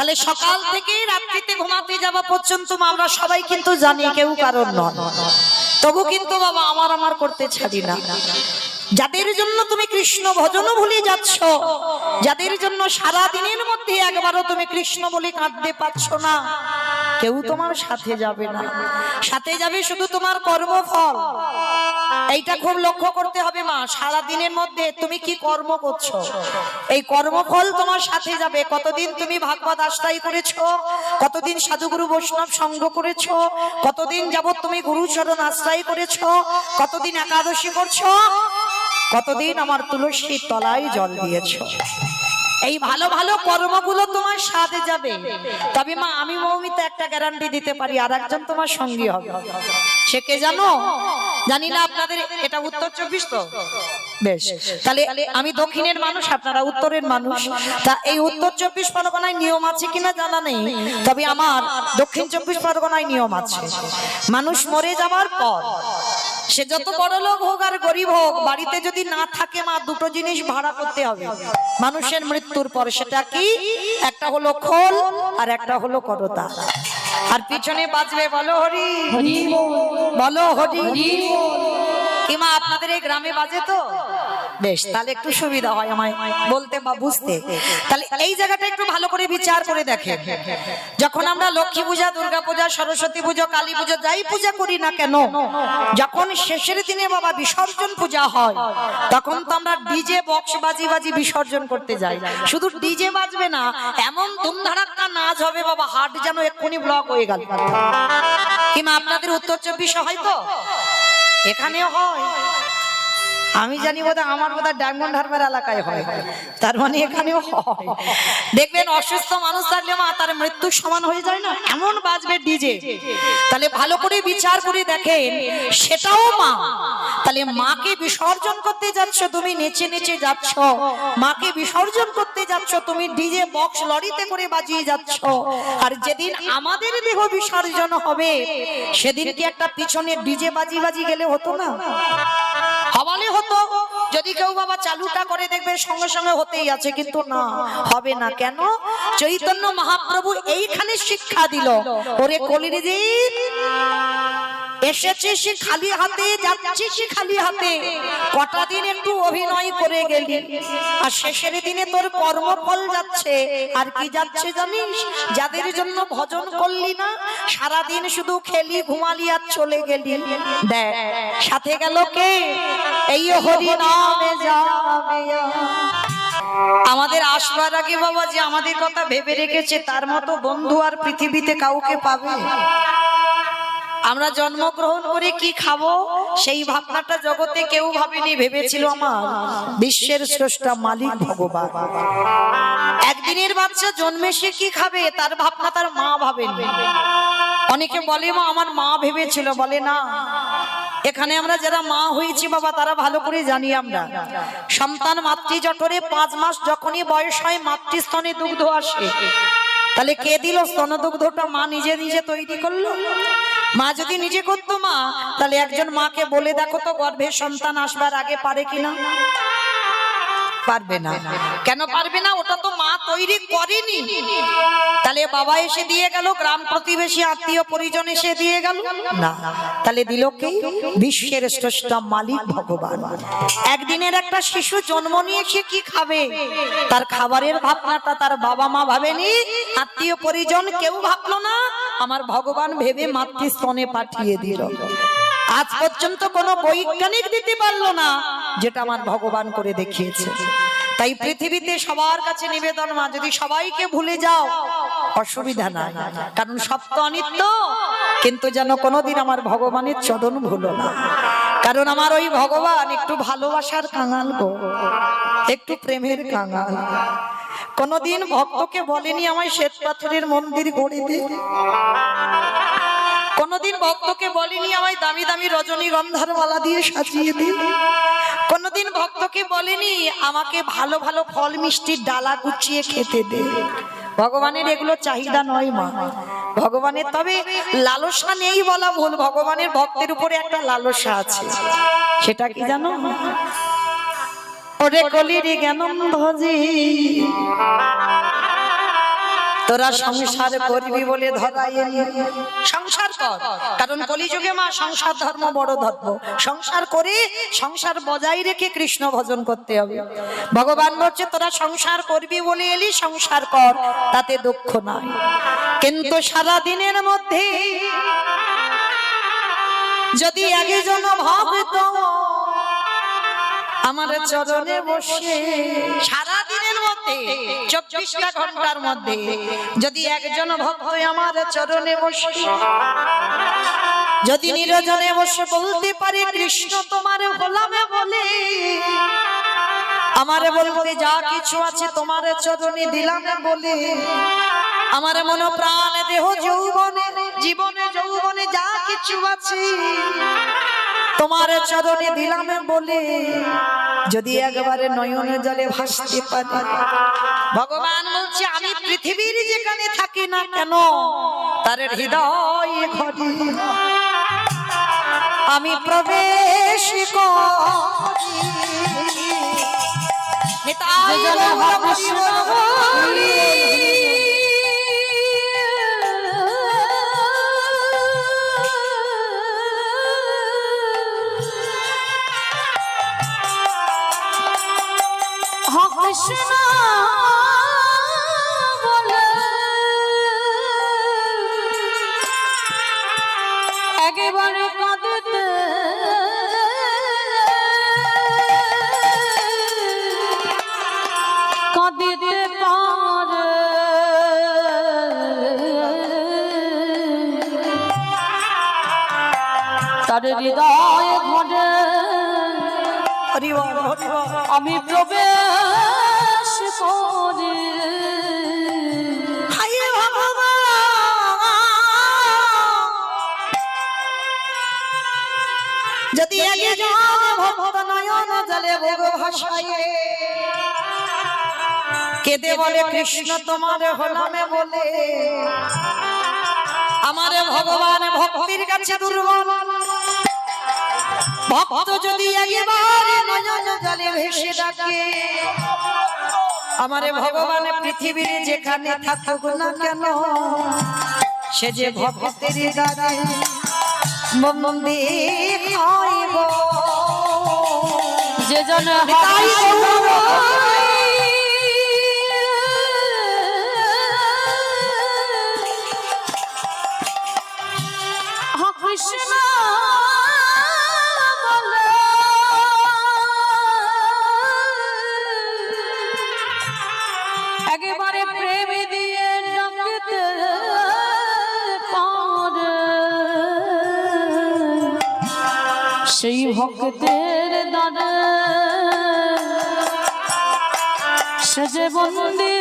তাহলে সকাল থেকে রাত্রিতে ঘুমাতে যাওয়া পর্যন্ত আমরা সবাই কিন্তু জানি কেউ কারণ নয়, তবু কিন্তু বাবা আমার করতে ছাড়ি না। যাদের জন্য তুমি কৃষ্ণ ভজনও ভুলে যাচ্ছ, যাদের জন্য সারা দিনের মধ্যে একবারও তুমি কৃষ্ণ বলে কাঁদতে পারছ না, কেউ তোমার সাথে যাবে না। সাথে যাবে শুধু তোমার কর্মফল। এইটা খুব লক্ষ্য করতে হবে মা, সারা দিনের মধ্যে তুমি কি কর্ম করছো, এই কর্মফল তোমার সাথে যাবে। কতদিন তুমি ভাগবত আশ্রয় করেছো, কতদিন সাধুগুরু বৈষ্ণব সঙ্গ করেছো, কতদিন যাবত তুমি গুরুচরণ আশ্রয় করেছো, কতদিন একাদশী করছো, কতদিন আমার তুলসীর তলায় জল দিয়েছো। এই ভালো ভালো কর্মগুলো তোমার সাথে যাবে। তবে মা আমি মৌমিতা একটা গ্যারান্টি দিতে পারি, আর একজন তোমার সঙ্গী হবে। সে কে জানো? জানি না আপনাদের এটা উত্তর 24 তো বেশ, তাহলে আমি দক্ষিণের মানুষ, আপনারা উত্তরের মানুষ। তা এই উত্তর 24 পরগনায় নিয়ম আছে কিনা জানা নেই, তবে আমার দক্ষিণ 24 পরগনায় নিয়ম আছে। মানুষ মরে যাওয়ার পর সে যত বড় লোক হোক আর গরিব হোক, বাড়িতে যদি না থাকে মা দুটো জিনিস ভাড়া করতে হবে মানুষের মৃত্যুর পর। সেটা কি? একটা হলো খোল আর একটা হলো করতা। আর পিছনে বাজবে বলো হরি হরি বলো হরি কি মা? আপনাদের এই গ্রামে বাজে তো বেশ, তাহলে একটু সুবিধা হয় আমায় বলতে বা বুঝতে। তাহলে এই জায়গাটা একটু ভালো করে বিচার করে দেখেন। যখন আমরা লক্ষ্মী পূজা, দুর্গা পূজা, সরস্বতী পুজো, কালী পুজো যাই পূজা করি না কেন, যখন শেষের দিনে বাবা বিসর্জন পূজা হয়, তখন তো আমরা ডিজে বক্স বাজি বাজি বিসর্জন করতে যাই। শুধু ডিজে বাজবে না, এমন ধুমধাড়াক্কা নাচ হবে বাবা, হাট যেন এক্ষুনি ব্লক হয়ে গেল। কিংবা আপনাদের উত্তর 24 হয় তো? এখানেও হয় আমি জানি, বোধহয় আমার বোধহয় ডায়মন্ড হারবার এলাকায় হয়, তার মানে এখানেও হয়। দেখবেন অসুস্থ মানুষ থাকলে মা তার মৃত্যুর সমান হয়ে যায় না, এমন বাজবে ডিজে। তাহলে ভালো করে বিচার করে দেখেন, সেটাও মা। তাহলে মাকে বিসর্জন করতে যাচ্ছ তুমি, নেচে নেচে যাচ্ছ, মাকে বিসর্জন করতে যাচ্ছ তুমি ডিজে বক্স লরিতে করে বাজিয়ে যাচ্ছ। আর যেদিন আমাদের দেহ বিসর্জন হবে, সেদিন কি একটা পিছনে ডিজে বাজি বাজি গেলে হতো না? হওয়ালে হতো। যদি কেউ বাবা চালুটা করে দেখবে সঙ্গে সঙ্গে হতেই আছে, কিন্তু না, হবে না। কেন? চৈতন্য মহাপ্রভু এইখানে শিক্ষা দিল, ওরে কলির জীব, এসেছে সে খালি হাতে, যাচ্ছে সে খালি হাতে। কটা দিন একটু অভিনয় করে গেলি, আর শেষের দিনে তোর কর্মফল যাচ্ছে। আর কি যাচ্ছে জানিস? যাদের জন্য ভজন করলি না, সারাদিন শুধু খেলি ঘুমালি আর চলে গেলি, দেখ সাথে গেল কে? এই হরি নামে যাবে। আমাদের আসবার আগে বাবা যে আমাদের কথা ভেবে রেখেছে, তার মতো বন্ধু আর পৃথিবীতে কাউকে পাবে? আমরা জন্মগ্রহণ করে কি খাবো সেই ভাবনাটা জগতে কেউ ভাবেনি। ভেবেছিল আমার বিশ্বের স্রষ্টা মালিক ভগবান। একদিনের বাচ্চা জন্মে সে কি খাবে তার ভাবনা তার মা ভাবেনি। অনেকে বলে মা আমার মা ভেবেছিল, বলে না। এখানে আমরা যারা মা হয়েছি বাবা, তারা ভালো করে জানি, আমরা সন্তান মাতৃ জঠরে 5 মাস যখনই বয়স হয়, মাতৃস্তনে দুগ্ধ আসে। তাহলে কে দিল স্তন দুগ্ধটা? মা নিজে নিজে তৈরি করলো। মা যদি নিজে করতো মা, তাহলে একজন মাকে বলে দেখো তো গর্ভে সন্তান আসবার আগে পারে কিনা? পারবে না। কেন পারবে না? ওটা তো মা তৈরি করেনি। তাহলে বাবা এসে দিয়ে গেল, গ্রাম প্রতিবেশী আত্মীয় পরিজন এসে দিয়ে গেল না, তাহলে দিল কে? বিশ্বের স্রষ্টা মালিক ভগবান। একদিনের একটা শিশু জন্ম নিয়ে সে কি খাবে তার খাবারের ভাবনাটা তার বাবা মা ভাবেনি, আত্মীয় পরিজন কেউ ভাবলো না, আমার ভগবান ভেবে মাতৃস্তনে পাঠিয়ে দিল। আজ পর্যন্ত কোনো বৈজ্ঞানিক দিতে পারলো না যেটা আমার ভগবান করে দেখিয়েছে। তাই পৃথিবীতে সবার কাছে নিবেদন, মা যদি সবাইকে ভুলে যাও অসুবিধা নাই, কারণ সব তো অনিত্য, কিন্তু যেন কোনোদিন আমার ভগবানের চরণ ভুলো না। কারণ আমার ওই ভগবান একটু ভালোবাসার কাঙাল গো, একটু প্রেমের কাঙাল। কোনোদিন ভক্তকে বলেনি আমায় শ্বেত পাথরের মন্দির গড়ে দে, কোনদিন ভক্তকে বলেনি আমায় দামি দামি রজনীগন্ধার মালা দিয়ে সাজিয়ে দে, কোনদিন ভক্তকে বলেনি আমাকে ভালো ভালো ফল মিষ্টির ডালা গুছিয়ে খেতে দে। ভগবানের এগুলো চাহিদা নয় মা, ভগবানের তবে লালসা নেই বলা ভুল, ভগবানের ভক্তের উপরে একটা লালসা আছে। সেটা কি জানো? ওরে কলির জ্ঞানম ভজি তোরা সংসার করবি বলে ধরাই সংসার কর, কারণ কলিযুগে মা সংসার ধর্ম বড় ধর্ম। সংসার করে সংসার বজায় রেখে কৃষ্ণ ভজন করতে হবে। ভগবান বলছে তোরা সংসার করবি বলে এলি, সংসার কর, তাতে দুঃখ নাই। কিন্তু সারা দিনের মধ্যে যদি একজন ভক্ত আমার চরণে বসে সারা দিনের মধ্যে 24টা ঘন্টার মধ্যে যদি একজন ভক্ত আমার চরণে বসে যদি নিরজনে বসে বলতে পারে কৃষ্ণ তোমার গোলামে বলে, আমারে বলতে যা কিছু আছে তোমার চরণে দিলাম বলে, আমার মন প্রাণ দেহ যৌবনে জীবনে যৌবনে যা কিছু আছে তোমার চরণে দিলাম বলে যদি একবারে নয়নে জলে ভাসতে পারি, ভগবান বলছে আমি পৃথিবীর যেখানে থাকি না কেন তার হৃদয় ঘরে আমি প্রবেশ করি। নিতাই গৌর হরি কৃষ্ণ বলে একেবারে কাঁদতে কাঁদিতে পারে তার হৃদয় ঘটে আমি প্রবেশ করি। যদি ভক্ত নয়ন জলে ভোগ ভাসায়ে কেঁদে বলে কৃষ্ণ তোমার হলামে বলে, আমার ভগবান ভক্তির কাছে দুর্বল ভক্ত যদি একেবারে নয়ন জলে ভেসে ডাকে, আমারে ভগবান পৃথিবীর যেখানে থাকুক না কেন সে যে ভক্তের দ্বারে মন্দির হইব যে জন কৃষ্ণ একেবারে প্রেম দিয়ে ডাকতে পারে সেই ভক্তের দ্বারে সে যে বন্দী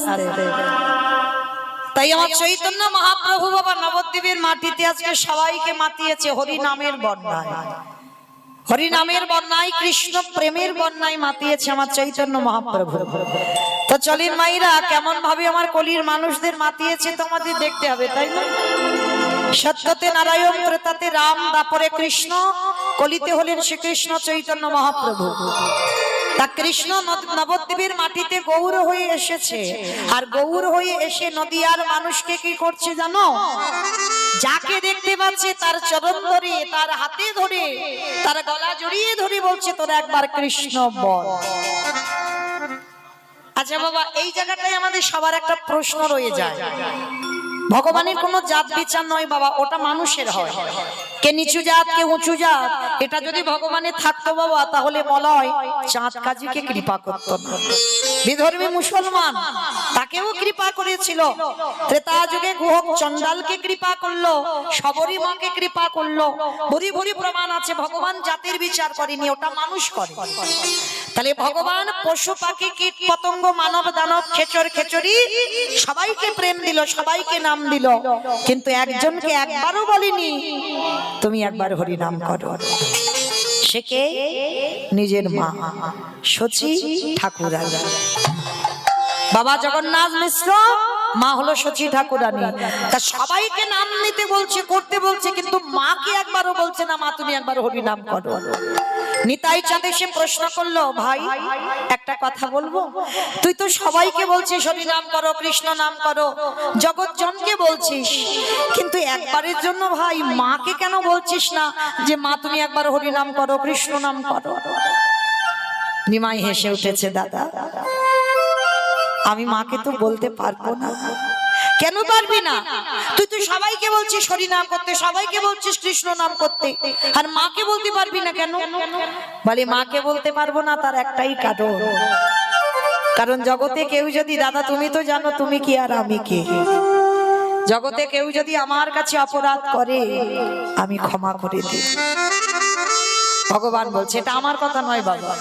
থাকে। তাই আমার চৈতন্য মহাপ্রভু বাবা নবদ্বীপের মাটিতে আজকে সবাইকে মাতিয়েছে হরি নামের বন্যায়, হরি নামের বন্যায় কৃষ্ণ প্রেমের বন্যায় মাতিয়েছে আমার চৈতন্য মহাপ্রভু। তো চলির মাইরা কেমন ভাবে আমার কলির মানুষদের মাতিয়েছে তোমাদের দেখতে হবে, তাই না? সত্যতে নারায়ণ, ত্রেতাতে রাম, তারপরে কৃষ্ণ, কলিতে হলেন শ্রীকৃষ্ণ চৈতন্য মহাপ্রভু। তা কৃষ্ণ নবদ্বীপের মাটিতে গৌর হয়ে এসেছে, আর গৌর হয়ে এসে নদিয়ার মানুষকে কি করছে জানো? যাকে দেখতে পাচ্ছে তার চরণ ধরে, তার হাতে ধরে, তার গলা জড়িয়ে ধরে বলছে তোরা একবার কৃষ্ণ বল। আচ্ছা বাবা, এই জায়গাটায় আমাদের সবার একটা প্রশ্ন রয়ে যায়। ভগবানের কোনো জাত বিচার নয় বাবা, ওটা মানুষের হয়। কে নিচু জাত কে উঁচু জাত, এটা যদি ভগবানের থাকতো বাবা তাহলে বলা হয় চাঁদ কাজীকে কৃপা করতো না। বিধর্মী মুসলমান তাকেও কৃপা করেছিল, ত্রেতা যুগে গুহক চন্ডালকে কৃপা করলো, শবরী মাকে কৃপা করলো। ভরি ভরি প্রমাণ আছে ভগবান জাতির বিচার করেনি, ওটা মানুষ করে। তাহলে ভগবান পশু পাখি কীট পতঙ্গ মানব দানব খেচর খেচরি সবাইকে প্রেম দিল, সবাইকে নাম দিল, কিন্তু একজনকে একবারও বলেনি তুমি একবার হরি নাম করো। সে কে? নিজের মা শচী ঠাকুরানী। বাবা জগন্নাথ মিশ্র মা হলো শচী ঠাকুরানী। তা সবাইকে নাম নিতে বলছে, করতে বলছে, কিন্তু মাকে একবারও বলছে না মা তুমি একবার হরি নাম করো। নিতাই চাঁদ এসে প্রশ্ন করলো, ভাই একটা কথা বলবো, তুই তো সবাইকে বলছিস হরি নাম করো, কৃষ্ণ নাম করো, জগৎ জনকে বলছিস, কিন্তু একবারের জন্য ভাই মাকে কেন বলছিস না যে মা তুমি একবার হরি নাম করো, কৃষ্ণ নাম করো? নিমাই হেসে উঠেছে, দাদা আমি মাকে তো বলতে পারবো না। কেন পারবি না? তুই তো সবাইকে বলছিস হরি নাম করতে, সবাইকে বলছিস কৃষ্ণ নাম করতে, আর মাকে বলতে পারবি না কেন? বলে মাকে বলতে পারবো না তার একটাই কারণ, কারণ জগতে কেউ যদি, দাদা তুমি তো জানো তুমি কি আর আমি কে, জগতে কেউ যদি আমার কাছে অপরাধ করে আমি ক্ষমা করে দিই। ভগবান বলছে, এটা আমার কথা নয় বাবা,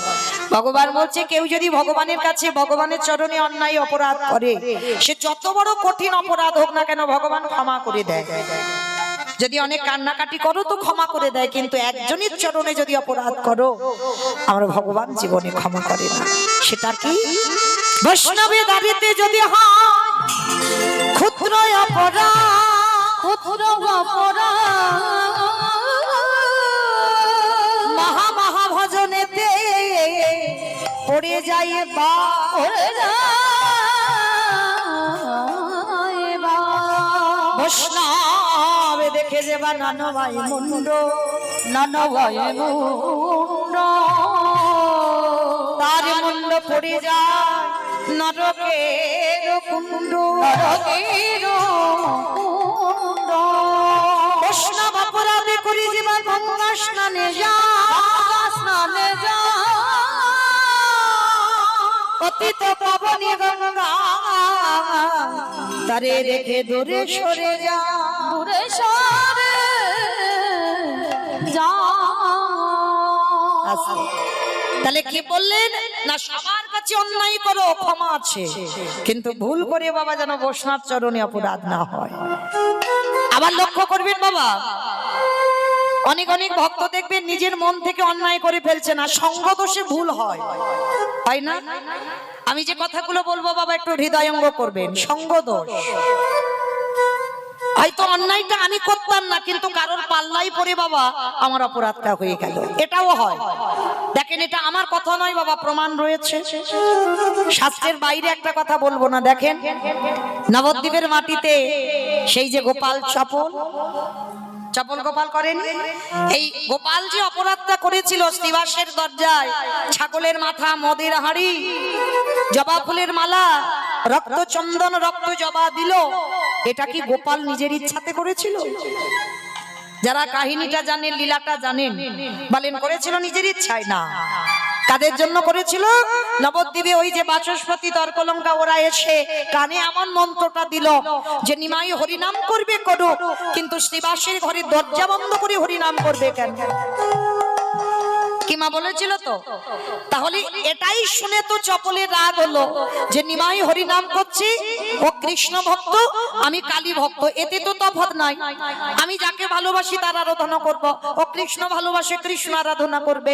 ভগবান বলছে কেউ যদি ভগবানের কাছে, ভগবানের চরণে অন্যায় অপরাধ করে, সে যত বড় কঠিন অপরাধ হোক না কেন ভগবান ক্ষমা করে দেয়। যদি অনেক কান্নাকাটি করো তো ক্ষমা করে দেয়, কিন্তু একজনের চরণে যদি অপরাধ করো আমরা ভগবান জীবনে ক্ষমা করে না। সেটা কি? বৈষ্ণবে দাঁড়িতে যদি হয় ক্ষুদ্র অপরাধ, ক্ষুদ্র অপরাধ মহা মহা ভজনেতে পড়ে যায় বা ওরে যায় বা, বৈষ্ণবে দেখে যাবা নানো ভাই মুন্ড, নানা ভাই মুন্ড, তার মুন্ড পড়ে যায় নরকের কুণ্ড, নরকের কুণ্ড। বৈষ্ণব অপরাধে করি যাবা গঙ্গা স্নানে যা, স্নানে যা, পতিত পাবনী গঙ্গা তারে রেখে দূরে সরে যা, দূরে সরে যা। তাহলে কি বললেন না, সবার কাছে অন্যায় করো ক্ষমা আছে, কিন্তু ভুল করে বাবা যেন বৈষ্ণব চরণে অপরাধ না হয়। আবার লক্ষ্য করবেন বাবা, অনেক অনেক ভক্ত দেখবেন নিজের মন থেকে অন্যায় করে ফেলছে না, সঙ্গ দোষে ভুল হয়, হয় না? আমি যে কথাগুলো বলবো বাবা একটু হৃদয়ঙ্গ করবেন। সঙ্গ দোষ, হয়তো অন্যায়টা আমি করতাম না, কিন্তু কারোর পাল্লাই পড়ে বাবা আমার অপরাধটা হয়ে গেল, এটাও হয়। দেখেন এটা আমার কথা নয় বাবা, প্রমাণ রয়েছে শাস্ত্রের বাইরে, একটা কথা বলবো না। দেখেন নবদ্বীপের মাটিতে সেই যে গোপাল চপল গোপাল করেন, এই গোপাল যে অপরাধটা করেছিল, শ্রীবাসের দরজায় ছাগলের মাথা, মদের হাঁড়ি, জবা ফুলের মালা, রক্ত চন্দন, রক্ত জবা দিল, এটা কি গোপাল নিজের ইচ্ছাতে করেছিল? যারা কাহিনীটা জানেন, লীলাটা জানেন, বলেন করেছিল নিজের ইচ্ছায়? না। কাদের জন্য করেছিল? নবদ্বীপে ওই যে বাচস্পতি, তর্কলঙ্কা, ওরা এসে কানে এমন মন্ত্রটা দিল যে নিমাই হরিনাম করবে করুক, কিন্তু শ্রীবাসের ঘরে দরজা বন্ধ করে হরিনাম করবে কেন? কি মা বলেছিল তো? তাহলে এটাই শুনে তো চপলের রাগ হলো যে নিমাই হরিনাম করছি, ও কৃষ্ণ ভক্ত, আমি কালী ভক্ত, এতে তো তফাৎ নাই। আমি যাকে ভালোবাসি তার আরাধনা করব, ও কৃষ্ণ ভালোবাসে কৃষ্ণ আরাধনা করবে,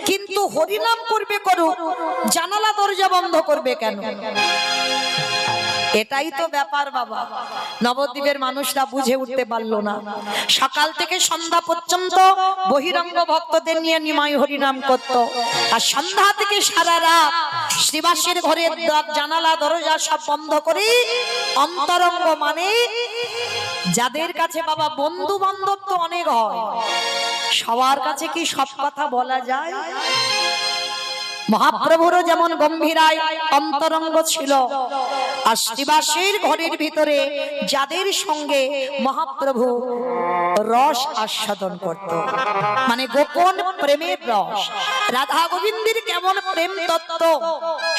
কিন্তু হরিনাম করবে করুক, জানালা দরজা বন্ধ করবে কেন? এটাই তো ব্যাপার বাবা। নবদ্বীপের মানুষরা বুঝে উঠতে পারলো না। সকাল থেকে সন্ধ্যা পর্যন্ত বহিরঙ্গ ভক্তদের নিয়ে নিমাই হরিনাম করত, আর সন্ধ্যা থেকে সারা রাত শ্রীবাসের ঘরের জানালা দরজা সব বন্ধ করে অন্তরঙ্গ, মানে যাদের কাছে বাবা বন্ধু বান্ধব তো অনেক হয়, সবার কাছে কি সব কথা বলা যায়? মহাপ্রভুরও যেমন গম্ভীরায় অন্তরঙ্গ ছিল, আর শ্রীবাসের ঘরের ভিতরে যাদের সঙ্গে মহাপ্রভু রস আস্বাদন করত, মানে গোপন প্রেমের রস, রাধা গোবিন্দের কেমন প্রেম তত্ত্ব,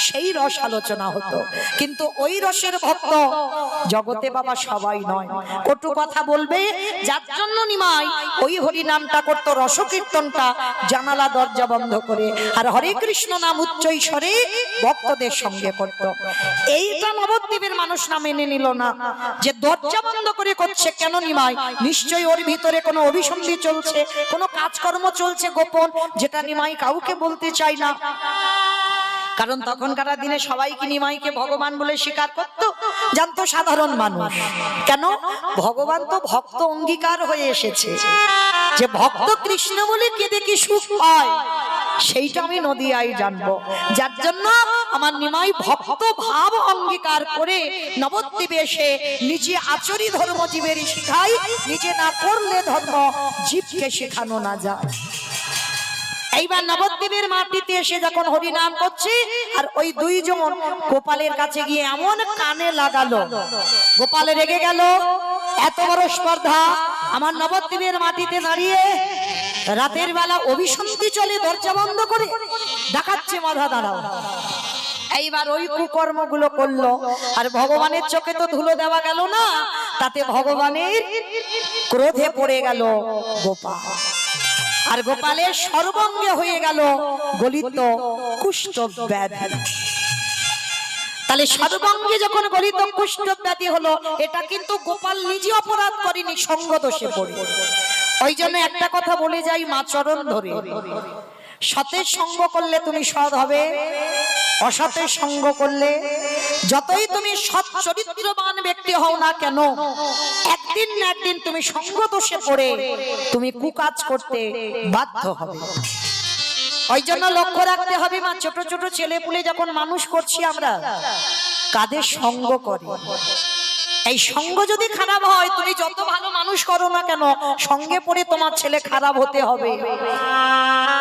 সেই রস আলোচনা হতো। কিন্তু ওই রসের ভক্ত জগতে বাবা সবাই নয়, কটু কথা বলবে, যার জন্য নিমাই ওই হরি নামটা করতো, রসকীর্তনটা জানালা দরজা বন্ধ করে, আর হরে কৃষ্ণ নাম উচ্চ ঈশ্বরে ভক্তদের সঙ্গে করত। এইটা নবদ্বীপের মানুষ না মেনে নিল না, যে দরজা বন্ধ করে করছে কেন নিমাই? নিশ্চয়ই ওর ভিতরে কোনো অভিসন্ধি চলছে, কোনো কাজকর্ম চলছে গোপন, যেটা নিমাই কাউকে বলতে চায় না। কারণ তখনকার দিনে সবাই কি নিমাইকে ভগবান বলে স্বীকার করত? জানতো সাধারণ মানুষ। কেন? ভগবান তো ভক্ত অঙ্গীকার হয়ে এসেছে, যে ভক্ত কৃষ্ণ বলে কে দেখি সুখ পায়, সেইটা আমি নদিয়ায় জানবো। যার জন্য আমার নিমাই ভক্ত ভাব অঙ্গীকার করে নবদ্বীপে এসে নিজে আচরি ধর্ম জীবের শিখাই, নিজে না করলে ধর্ম জীবকে শেখানো না যায়। এইবার নবদ্বীপের মাটিতে এসে যখন হরিনাম করছে আর ওই দুইজন গোপালের কাছে গিয়ে এমন কানে লাগালো, গোপাল রেগে গেল। এত বড় স্পর্ধা আমার নবদ্বীপের মাটিতে দাঁড়িয়ে রাতের বেলা অভিসন্ধি চলে, দরজা বন্ধ করে দেখাচ্ছে মাথা দাঁড়াও। এইবার ওই কুকর্মগুলো করলো আর ভগবানের চোখে তো ধুলো দেওয়া গেল না, তাতে ভগবানের ক্রোধে পড়ে গেল গোপাল। আর গোপালের সর্বাঙ্গে হয়ে গেল গলিত কুষ্ঠ ব্যাধি। তাহলে সর্বাঙ্গে যখন গলিত কুষ্ঠ ব্যাধি হলো, এটা কিন্তু গোপাল নিজে অপরাধ করেনি, সঙ্গ দোষে পড়ে। ওই জন্য একটা কথা বলে যাই মা চরণ ধরে, সতের সঙ্গ করলে তুমি সৎ হবে, অসতের সঙ্গ করলে যতই তুমি সৎ চরিত্রবান ব্যক্তি হও না কেন, একদিন না একদিন তুমি সঙ্গ দোষে পড়ে তুমি কুকাজ করতে বাধ্য হবে। ওই জন্য লক্ষ্য রাখতে হবে মা, ছোট ছোট ছেলে পুলে যখন মানুষ করছি আমরা, কাদের সঙ্গ করি। এই সঙ্গ যদি খারাপ হয়, তুমি যত ভালো মানুষ করো না কেন, সঙ্গে পড়ে তোমার ছেলে খারাপ হতে হবে।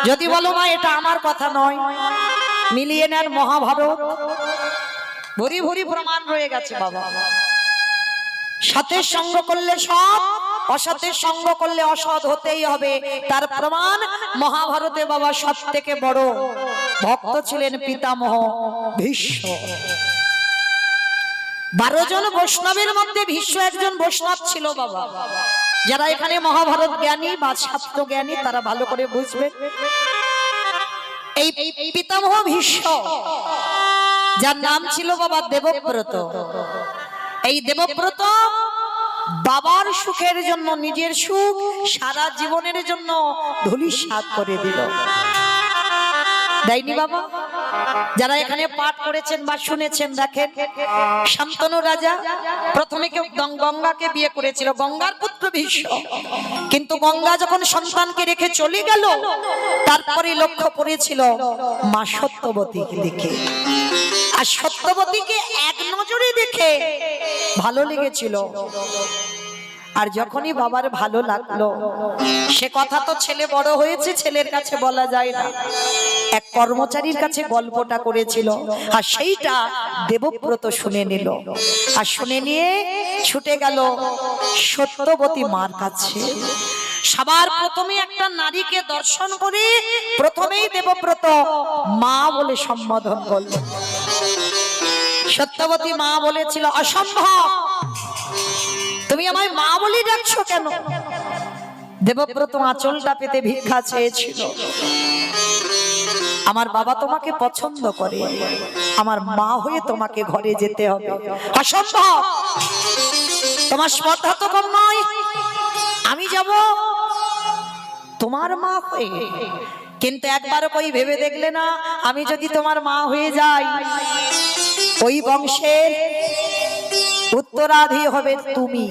যদি বলো মা এটা আমার কথা নয়, মিলিয়ে নেন মহাভারত, ভরি ভরি প্রমাণ রয়ে গেছে বাবা। সতের সঙ্গ করলে সৎ, অসতের সঙ্গ করলে অসৎ হতেই হবে। তার প্রমাণ মহাভারতে বাবা সব থেকে বড় ভক্ত ছিলেন পিতামহ ভীষ্ম। 12 জন বৈষ্ণবের মধ্যে ভীষ্ম একজন বৈষ্ণব ছিল বাবা। যারা এখানে মহাভারত জ্ঞানী বা শাস্ত্র জ্ঞানী তারা ভালো করে বুঝবে। এই পিতামহ ভীষ্ম, যার নাম ছিল বাবা দেবব্রত, এই দেবব্রত বাবার সুখের জন্য নিজের সুখ সারা জীবনের জন্য ধূলিসাৎ করে দিল। দেয়নি বাবা? যারা এখানে পাঠ করেছেন বা শুনেছেন, দেখেন শান্তনু রাজা প্রথমে কেউ গঙ্গাকে বিয়ে করেছিল, গঙ্গার পুত্র ভীষ্ম। কিন্তু গঙ্গা যখন সন্তানকে রেখে চলে গেল, তারপরে লক্ষ্য করেছিল মা সত্যবতীকে দেখে, আর সত্যবতীকে এক নজরে দেখে ভালো লেগেছিল। আর যখনই বাবার ভালো লাগলো, সে কথা তো ছেলে বড় হয়েছে, ছেলের কাছে বলা যায় না, এক কর্মচারীর কাছে গল্পটা করেছিল। আর সেইটা দেবব্রত শুনে নিল, আর শুনে নিয়ে ছুটে গেল সত্যবতী মার কাছে। সবার প্রথমে একটা নারীকে দর্শন করে প্রথমেই দেবব্রত মা বলে সম্বোধন করল। সত্যবতী মা বলেছিল, অসম্ভব, তুমি আমায় মা বলে ডাকছো কেন? দেবব্রত আঁচলটা পেতে ভিক্ষা চেয়েছিল। আমার বাবা তোমাকে পছন্দ করে, আমার মা হয়ে তোমাকে ঘরে যেতে হবে। অসম্ভব, তোমার স্পর্ধা তো কম নয়, আমি যাব তোমার মা হয়ে। কিন্তু একবারও কই ভেবে দেখলে না, আমি যদি তোমার মা হয়ে যাই, ওই বংশের উত্তরাধি হবে তুমি,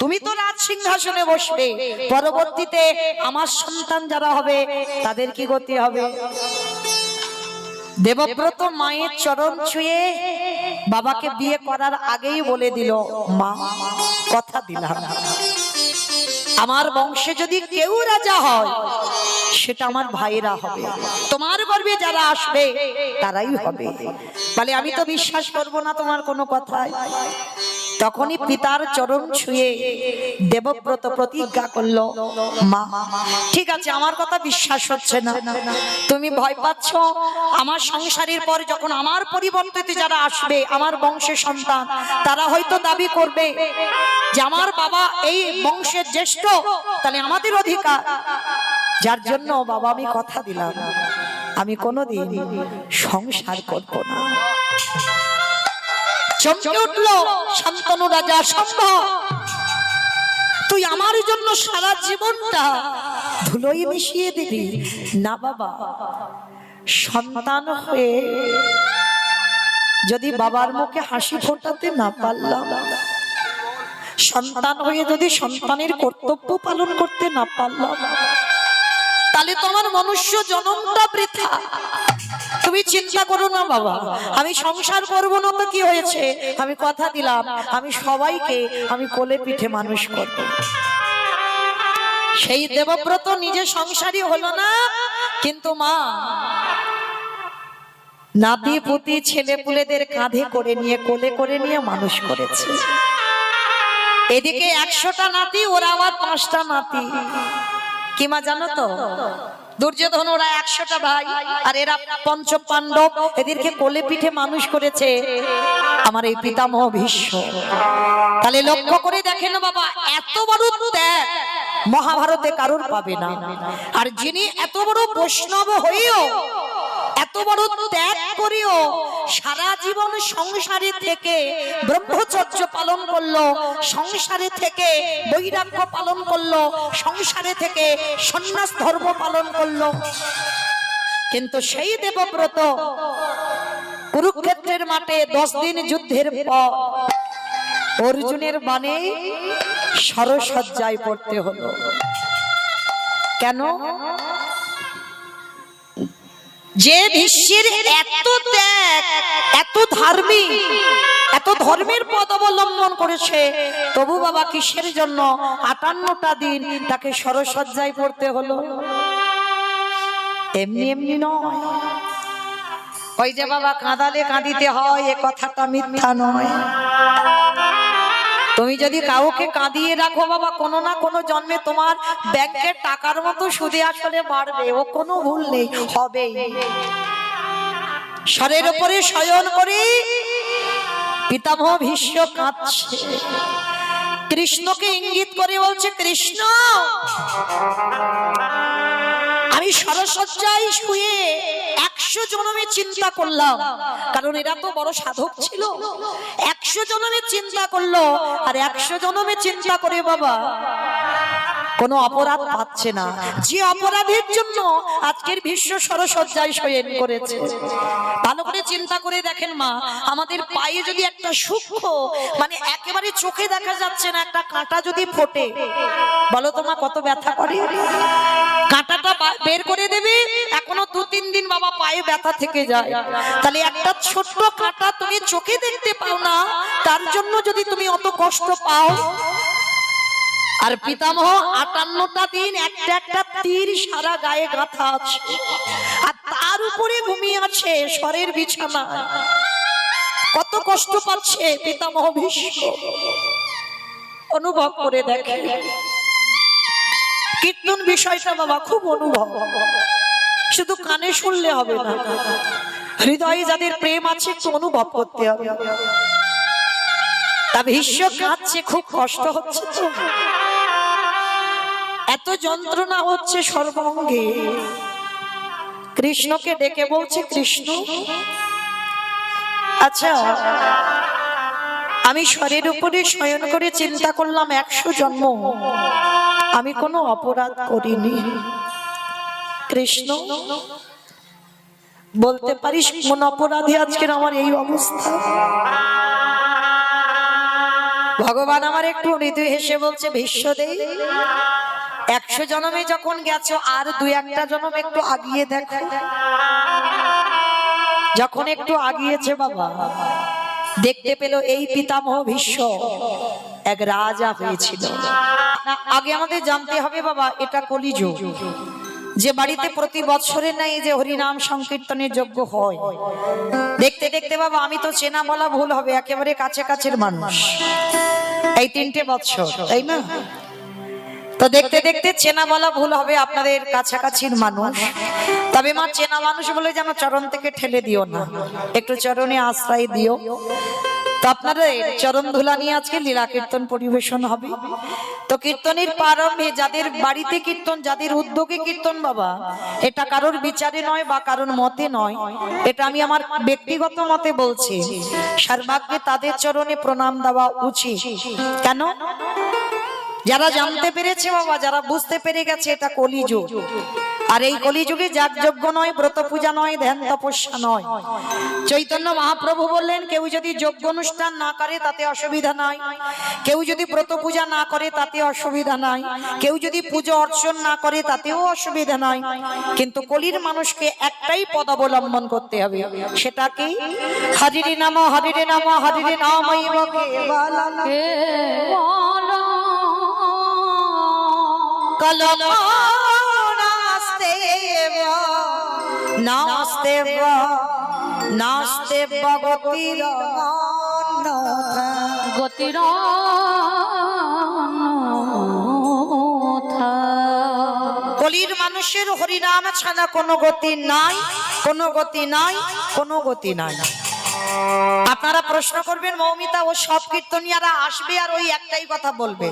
তুমি তো রাজ সিংহাসনে বসবে, পরবর্তীতে আমার সন্তান যারা হবে তাদের কি গতি হবে? দেবব্রত মায়ের চরণ ছুঁয়ে বাবাকে বিয়ে করার আগেই বলে দিল, মা কথা দিলাম, আমার বংশে যদি কেউ রাজা হয় সেটা আমার ভাইরা হবে, তোমার গর্ভে যারা আসবে তারাই হবে। বলে আমি তো বিশ্বাস করব না তোমার কোনো কথায়। তখনই পিতার চরণ ছুঁয়ে দেবব্রত প্রতিজ্ঞা করলো, মা ঠিক আছে, আমার কথা বিশ্বাস হচ্ছে না, তুমি ভয় পাচ্ছ, আমার সংসারের পর যখন আমার পরিবর্তিতে যারা আসবে, আমার বংশের সন্তান, তারা হয়তো দাবি করবে যে আমার বাবা এই বংশের জ্যেষ্ঠ, তাহলে আমাদের অধিকার। যার জন্য বাবা আমি কথা দিলাম, আমি কোনোদিন সংসার করব না। চমকে উঠল শান্তনু রাজা, সম্ভব, তুই আমার জন্য সারা জীবনটা ধুলোয় মিশিয়ে দিবি? না বাবা, সন্তান হয়ে যদি বাবার মুখে হাসি ফোটাতে না পারলাম, সন্তান হয়ে যদি সন্তানের কর্তব্য পালন করতে না পারলাম, তাহলে তোমার মনুষ্য জন্মটা বৃথা। তুমি চিন্তা করো না বাবা, আমি সংসার করবো না তো কি হয়েছে, আমি কথা দিলাম আমি সবাইকে আমি কোলে পিঠে মানুষ করব। সেই দেবব্রত নিজে সংসারী হলো না, কিন্তু মা নাতি পুতি ছেলে পুলেদের কাঁধে করে নিয়ে কোলে করে নিয়ে মানুষ করেছে। এদিকে 100টা নাতি, ওরা আবার 5টা নাতি। কি মা জানো তো, দুর্যোধন ওরা 100টা ভাই, আর এরা পঞ্চ পাণ্ডব, এদেরকে কোলে পিঠে মানুষ করেছে আমার এই পিতামহ ভীষ্ম। তাহলে লক্ষ্য করে দেখেন বাবা, এত বড় ত্যাগ মহাভারতে কারোর পাবে না। আর যিনি এত বড় বৈষ্ণব হইও, এত বড় ত্যাগ করিও, সারা জীবন সংসারে থেকে ব্রহ্মচর্য পালন করলো, সংসারে থেকে বৈরাগ্য পালন করলো, সংসারে থেকে সন্ন্যাস ধর্ম পালন করলো, কিন্তু সেই দেবব্রত কুরুক্ষেত্রের মাঠে 10 দিন যুদ্ধের পর অর্জুনের বাণে সরসজ্জায় পড়তে হলো। কেন? যে ভীষ্মের এত ত্যাগ, এত ধার্মিক, এত ধর্মের পথ অবলম্বন করেছে, তবু বাবা কিসের জন্য 58টা দিন তাকে সরসজ্জায় পড়তে হলো? এমনি এমনি নয়। ওই যে বাবা কাঁদালে কাঁদিতে হয়, এ কথাটা মিথ্যা নয়। তুমি যদি কাউকে কাঁদিয়ে রাখো বাবা, কোনো না কোনো জন্মে তোমার ব্যাংকের টাকার মতো সুদে আসলে বাড়বে, ও কোনো ভুল নেই, হবেই। শরের উপরে শয়ন করে পিতামহ ভীষ্ম কাঁদছে, কৃষ্ণকে ইঙ্গিত করে বলছে, কৃষ্ণ আমি সরসজ্জায় শুয়ে 100 জনমে চিন্তা করলাম, কারণ এরা তো বড় সাধক ছিল, 100 জনমে চিন্তা করলো, আর 100 জনমে চিন্তা করে বাবা কোনো অপরাধ পাচ্ছে না। যে অপরাধের জন্য আজকের ভীষ্ম সরসজ্জায় শয়ন করেছে। ভালো করে চিন্তা করে দেখেন মা, আমাদের পায়ে যদি একটা সূক্ষ্ম, মানে একেবারে চোখে দেখা যাচ্ছে না, একটা কাঁটা যদি ফোটে, বলো তো মা কত ব্যথা করে। কাঁটাটা বের করে দেবে, এখনো 2-3 দিন বাবা পায়ে ব্যথা থেকে যায়। তাহলে একটা ছোট্ট কাঁটা তুমি চোখে দেখতে পাও না, তার জন্য যদি তুমি অত কষ্ট পাও। আর পিতামহ 58টা দিন একটা একটা তীর সারা গায়ে গাঁথা আছে, আর তার উপরে ঘুমিয়ে আছে শরের বিছানা। কত কষ্ট পাচ্ছে পিতামহ ভীষ্ম, অনুভব করে দেখে। কীর্তন বিষয়টা বাবা খুব অনুভব, শুধু কানে শুনলে হবে না, হৃদয়ে যাদের প্রেম আছে একটু অনুভব করতে হবে। তা ভীষ্ম কাঁদছে, খুব কষ্ট হচ্ছে, এত যন্ত্রণা হচ্ছে সর্বাঙ্গে। কৃষ্ণকে ডেকে বলছে, কৃষ্ণ আচ্ছা আমি শরের উপরে শয়ন করে চিন্তা করলাম 100 জন্ম, আমি কোনো অপরাধ করিনি। কৃষ্ণ বলতে পারিস কোন অপরাধে আজকের আমার এই অবস্থা? ভগবান আমার একটু মৃদু হেসে বলছে, ভীষ্মদেব 100 জন্মে যখন গেছো, আর 2-1টা জন্ম একটু আগিয়ে দেখো। যখন একটু আগিয়েছে বাবা, দেখতে পেল এই পিতামহ ভীষ্ম এক রাজা হয়েছিল। আগে আমাদের জানতে হবে বাবা, এটা কলিযুগ, যে বাড়িতে প্রতি বছরে নাই যে হরিনাম সংকীর্তনের যজ্ঞ হয়। দেখতে দেখতে বাবা, আমি তো চেনা বলা ভুল হবে, একেবারে কাছে কাছের মানুষ, এই 3টে বছর, তাই না? তো দেখতে দেখতে চেনা বলা ভুল হবে, আপনাদের কাছাকাছির মানুষ। তবে মা চেনা মানুষ বলে যেন চরণ থেকে ঠেলে দিও না, একটু চরণে আশ্রয় দিও। তো আপনাদের চরণ ধুলা নিয়ে আজকে লীলা কীর্তন পরিবেশন হবে। তো কীর্তনের প্রারম্ভে যাদের বাড়িতে কীর্তন, যাদের উদ্যোগে কীর্তন বাবা, এটা কারোর বিচারে নয় বা কারোর মতে নয়, এটা আমি আমার ব্যক্তিগত মতে বলছি। সর্বাগ্রে তাদের চরণে প্রণাম দেওয়া উচিত। কেন? যারা জানতে পেরেছে বাবা, যারা বুঝতে পেরে গেছে এটা কলিযুগ, আর এই কলিযুগে যাগযজ্ঞ নয়, ব্রত পূজা নয়, ধ্যান তপস্যা নয়। চৈতন্য মহাপ্রভু বললেন, কেউ যদি যজ্ঞ অনুষ্ঠান না করে তাতে অসুবিধা নাই, কেউ যদি ব্রত পূজা না করে তাতে অসুবিধা নাই, কেউ যদি পুজো অর্চন না করে তাতেও অসুবিধা নাই, কিন্তু কলির মানুষকে একটাই পদ অবলম্বন করতে হবে, সেটা কি? হরিরে নাম, হরিরে নাম, হরিরে নামৈব কেবলম কলম নাস্তে নাস্তে গতির গতির কলির মানুষের হরিনাম ছাড়া কোনো গতি নাই, কোনো গতি নাই, কোনো গতি নাই। আপনারা প্রশ্ন করবেন, মৌমিতা ও সব কীর্তনিয়ারা আসবে আর ওই একটাই কথা বলবে,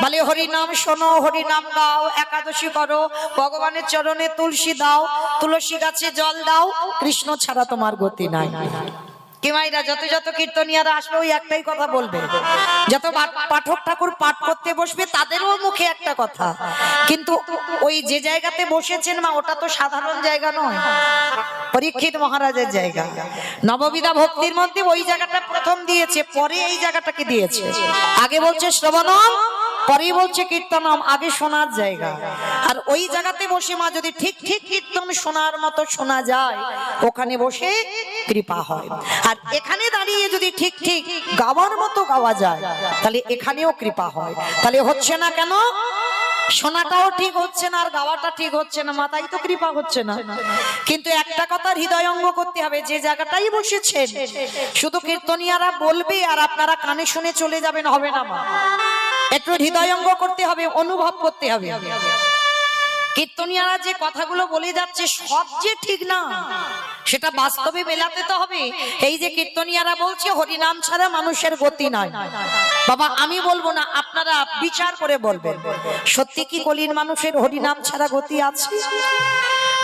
বলে হরিনাম শোনো, হরিনাম গাও, একাদশী করো, ভগবানের চরণে তুলসী দাও, তুলসী গাছে জল দাও, কৃষ্ণ ছাড়া তোমার গতি নাই। কি মাইরা, যত যত কীর্তনিয়ারা আসবে ওই একটাই কথা বলবে, যত পাঠক ঠাকুর পাঠ করতে বসবে তাদেরও মুখে একটা কথা, কিন্তু ওই যে জায়গাতে বসেছেন মা, ওটা তো সাধারণ জায়গা নয়, পরীক্ষিত মহারাজের জায়গা। নববিধা ভক্তির মধ্যে ওই জায়গাটা প্রথম দিয়েছে, পরে এই জায়গাটাকে দিয়েছে। আগে বলছে শ্রবণম, পরে বলছে কীর্তনম, আগে শোনার জায়গা। আর ওই জায়গাতে বসে মা যদি ঠিক ঠিক কীর্তন শোনার মতো শোনা যায়, ওখানে বসে কৃপা হয়। আর এখানে দাঁড়িয়ে যদি ঠিক ঠিক গাওয়ার মতো গাওয়া যায়, তাহলে এখানেও কৃপা হয়। তাহলে হচ্ছে না কেন? শোনাটাও ঠিক হচ্ছে না আর গাওয়াটা ঠিক হচ্ছে না, মাথায় তো কৃপা হচ্ছে না। কিন্তু একটা কথা হৃদয়ঙ্গ করতে হবে, যে জায়গাটাই বসেছেন শুধু কীর্তনিয়ারা বলবে আর আপনারা কানে শুনে চলে যাবেন, হবে না মা। একটু হৃদয়ঙ্গ করতে হবে, অনুভব করতে হবে। কীর্তনিয়ারা যে কথাগুলো বলে যাচ্ছে সব যে ঠিক না, সেটা বাস্তবে মেলাতে তো হবে। এই যে কীর্তনিয়ারা বলছে হরিনাম ছাড়া মানুষের গতি নাই, বাবা আমি বলবো না, আপনারা বিচার করে বলবেন, সত্যি কি কলির মানুষের হরিনাম ছাড়া গতি আছে?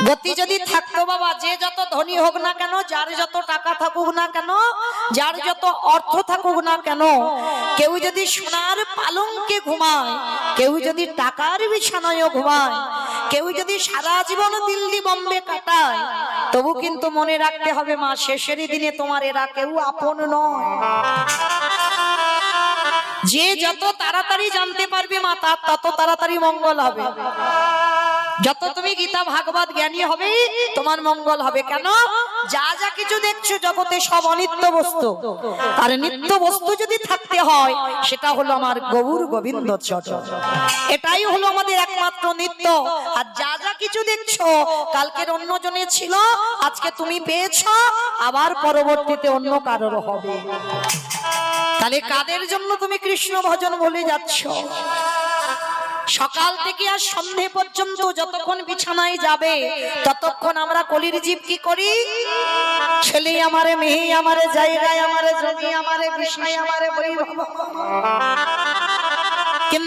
গতি যদি থাকতো বাবা, যে যত ধনী হোক না কেন, যার যত টাকা থাকুক না কেন, যার যত অর্থ থাকুক না কেন, কেউ যদি সোনার পালঙ্কে ঘুমায়, কেউ যদি টাকার বিছানায় ঘুমায়, কেউ যদি সারা জীবন দিল্লি বোম্বে কাটায়, তবু কিন্তু মনে রাখতে হবে মা, শেষের দিনে তোমার এরা কেউ আপন নয়। যে যত তাড়াতাড়ি জানতে পারবে মা, তার তত তাড়াতাড়ি মঙ্গল হবে। যত তুমি গীতা ভাগবত জ্ঞানী হবে, তোমার মঙ্গল হবে। কেন? যা যা কিছু দেখছো জগতে সব অনিত্য বস্তু, আর নিত্য বস্তু যদি থাকতে হয়, সেটা হলো আমার গৌর গোবিন্দ চরণ, এটাই হলো আমাদের একমাত্র নিত্য। আর যা যা কিছু দেখছো কালকের অন্য জনের ছিল, আজকে তুমি পেয়েছো, আবার পরবর্তীতে অন্য কারোর হবে। তাহলে কাদের জন্য তুমি কৃষ্ণ ভজন বলে যাচ্ছ? সকাল থেকে আর সন্ধে পর্যন্ত যতক্ষণ বিছানায় যাবে, ততক্ষণ আমরা কলির জীব কি করি? ছেলে আমারে, মেয়ে আমারে, জায়গায় আমারে, জমি আমারে, বিষয় আমারে, বৈভব।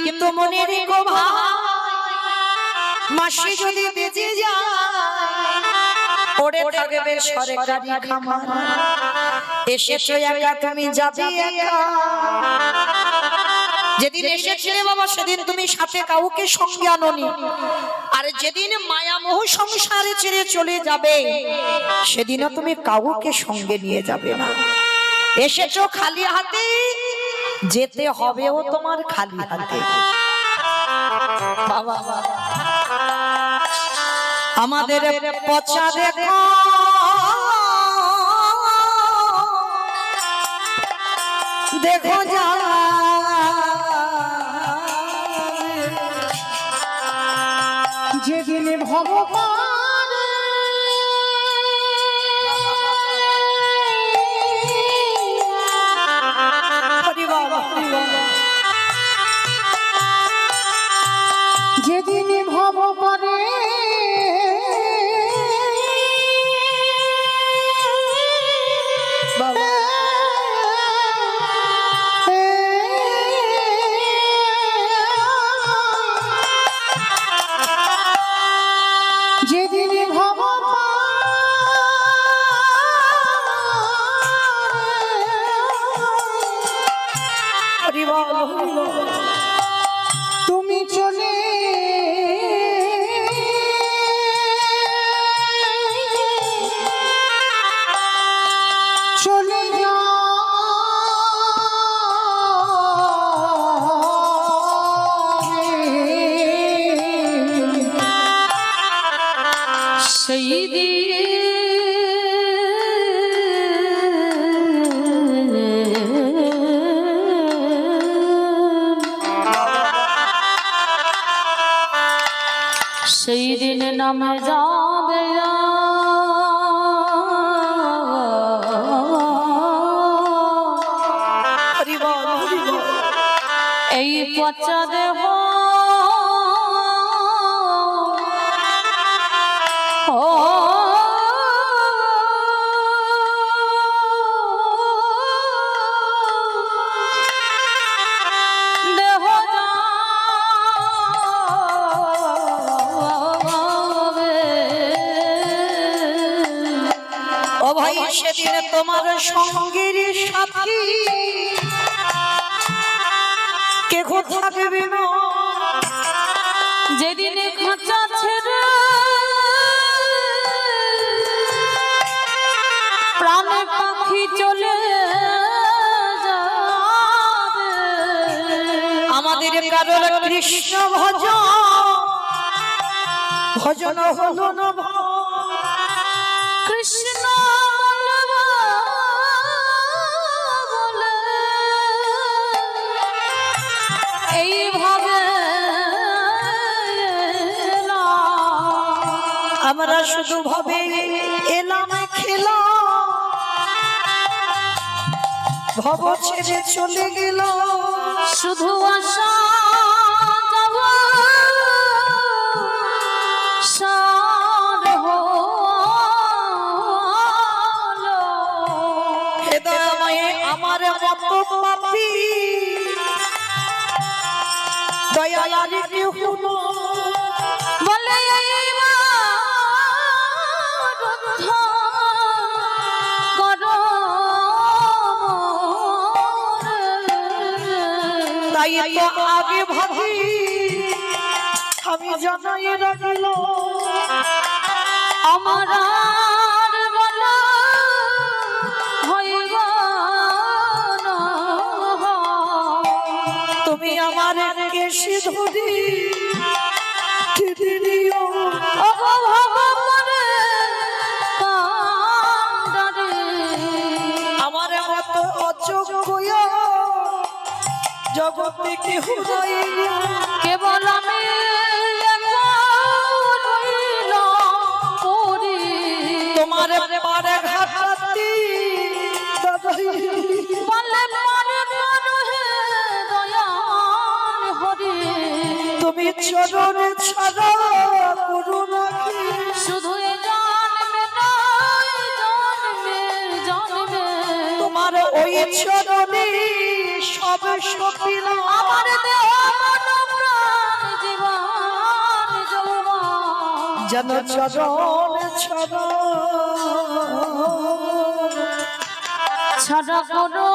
কিন্তু মনে রেখো ভাই, মাসে যদি বেঁচে যায়, পড়ে থাকবে সরকারি খামার। এসেছো একা, তুমি যাবে একা। যেদিন এসেছিলে বাবা, সেদিন তুমি সাথে কাউকে সঙ্গে আনোনি। আর যেদিন মায়ামোহ সংসারে ছেড়ে চলে যাবে, সেদিনও তুমি কাউকে সঙ্গে নিয়ে যাবে না। এসেছো খালি হাতে, যেতে হবেও তোমার খালি হাতে। বাবা আমাদের পচা দেখো, দেখো যা যেদিন ভগবান যেদিন ভগবানে যেদিন তুমি চলে নামে যাবে হরি বল, হরি বল। এই পচা দেহ দেহ ও ভাই সেদিন তোমার সঙ্গের সাথী কে থাকবে না, যেদিনে খাঁচা ছেড়ে প্রাণে পাখি চলে যাবে, আমাদের কারোর কৃষ্ণ ভজন ভজন হলো না কৃষ্ণ বলে এইভাবে আমরা শুধু ভাবে এলাম খেলা ভব ছেড়ে চলে গেল, শুধু আশা যাওয়া সার হলো। হৃদয়ময়ে আমার মতো পাপী দয়াল আর কেউ না, বলে এইবার করো তাই তো আগে ভাবি আমি জানাই রাখিল আমার আর বলা হইব না। তুমি আমার কেশে ধরি টিপে দিও, আমার মতো অযোগ্য জগতে কেহ নাই, কেবল আমি তোমার পারে ঘাটাতে তুমি চরণে ছাড়া করুণা কি, শুধু জন্মে নয় জন্মে তোমার ওই চরণে সব সপিল, আমার দেহ মন প্রাণ জীবন যৌবন যেন চরণ ছাড়া ছাড়া করো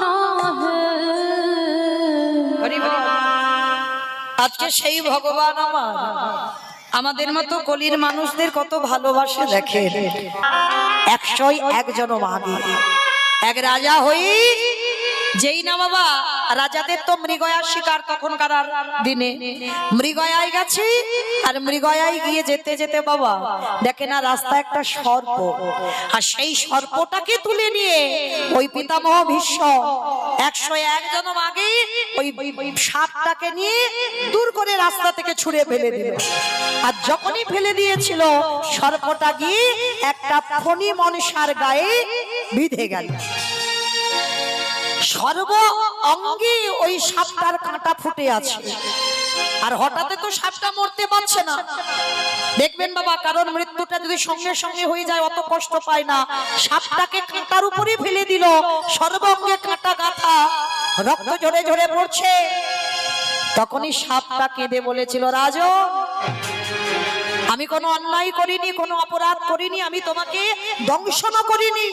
না হে। আজকে সেই ভগবান আমাদের মতো কলির মানুষদের কত ভালোবাসে দেখে, 101 জন মাগে এক রাজা হই, যেই না বাবা রাজাদের তো মৃগয়ার শিকার তখনকার দিনে, মৃগয়ায় গেছি আর মৃগয়ায় গিয়ে যেতে যেতে বাবা দেখে না রাস্তা একটা সর্প, আর সেই সর্পটাকে তুলে নিয়ে ওই পিতামহ ভীষ্ম 101 জন আগে ওই সাপটাকে নিয়ে দূর করে রাস্তা থেকে ছুঁড়ে ফেলে দিল, আর যখনই ফেলে দিয়েছিল সর্পটা গিয়ে একটা ফণি মনসার গায়ে বিঁধে গেল, সর্ব অঙ্গে ওই সাপটার কাঁটা ফুটে আছে, আর হঠাৎ তো সাপটা মরতে পারছে না, দেখবেন বাবা কারণ মৃত্যুটা যদি সঙ্গে সঙ্গে হয়ে যায় অত কষ্ট পায় না, সাপটাকে কাঁটার উপরে ফেলে দিল, সর্ব অঙ্গে কাঁটা গাঁথা, রক্ত ঝরে ঝরে পড়ছে, তখনই সাপটা কেঁদে বলেছিল রাজন আমি কোনো অন্যায় করিনি, কোনো অপরাধ করিনি, আমি তোমাকে দংশন করিনি,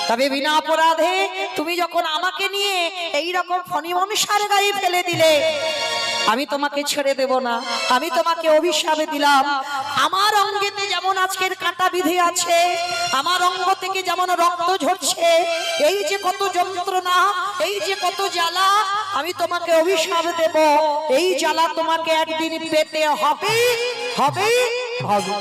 তবে বিনা অপরাধে তুমি যখন আমাকে নিয়ে এই রকম ফণি মনসার গায়ে ফেলে দিলে আমি তোমাকে ছেড়ে দেব না, আমি তোমাকে অভিশাপ দিলাম, আমার অঙ্গেতে যেমন আজকের কাঁটা বিধে আছে, আমার অঙ্গ থেকে যেমন রক্ত ঝরছে, এই যে কত যন্ত্রণা, এই যে কত জ্বালা, আমি তোমাকে অভিশাপ দেব, এই জ্বালা তোমাকে একদিন পেতে হবে হবে হবে।